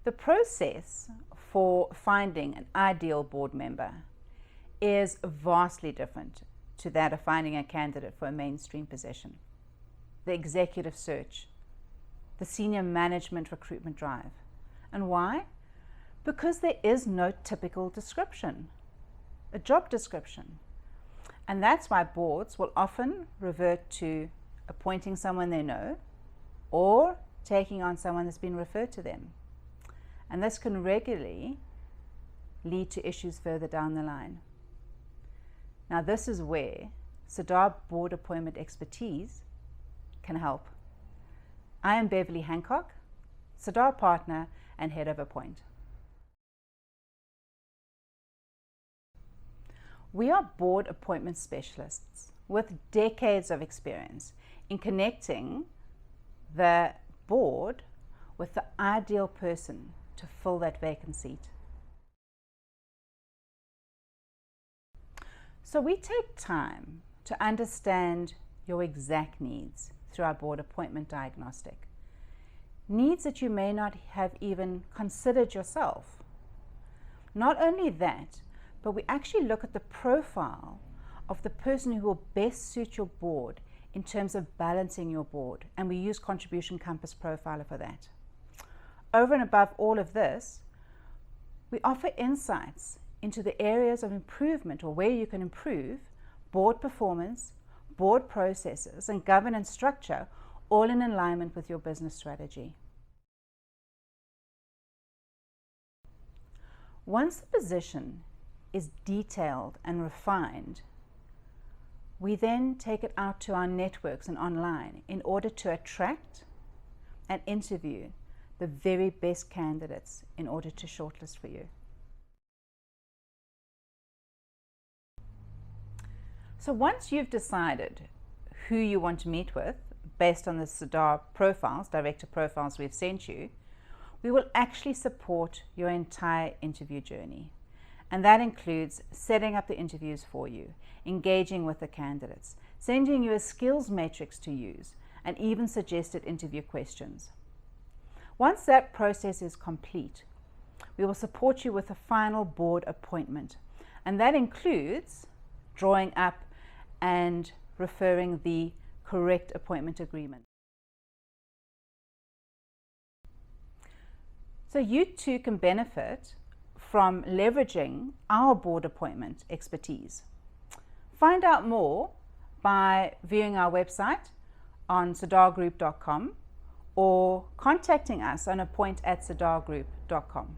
The process for finding an ideal board member is vastly different to that of finding a candidate for a mainstream position. The executive search, the senior management recruitment drive. And why? Because there is no typical description, a job description. And that's why boards will often revert to appointing someone they know or taking on someone that's been referred to them. And this can regularly lead to issues further down the line. Now, this is where Sadar board appointment expertise can help. I am Beverly Hancock, Sadar partner and head of Appoint. We are board appointment specialists with decades of experience in connecting the board with the ideal person to fill that vacant seat. So we take time to understand your exact needs through our board appointment diagnostic. Needs that you may not have even considered yourself. Not only that, but we actually look at the profile of the person who will best suit your board in terms of balancing your board, and we use Contribution Compass Profiler for that. Over and above all of this, we offer insights into the areas of improvement or where you can improve board performance, board processes, and governance structure, all in alignment with your business strategy. Once the position is detailed and refined, we then take it out to our networks and online in order to attract and interview the very best candidates in order to shortlist for you. So once you've decided who you want to meet with based on the Sadar profiles, director profiles we've sent you, we will actually support your entire interview journey. And that includes setting up the interviews for you, engaging with the candidates, sending you a skills matrix to use, and even suggested interview questions. Once that process is complete, we will support you with a final board appointment. And that includes drawing up and referring the correct appointment agreement. So you too can benefit from leveraging our board appointment expertise. Find out more by viewing our website on sadargroup.com or contacting us on appoint@sadargroup.com.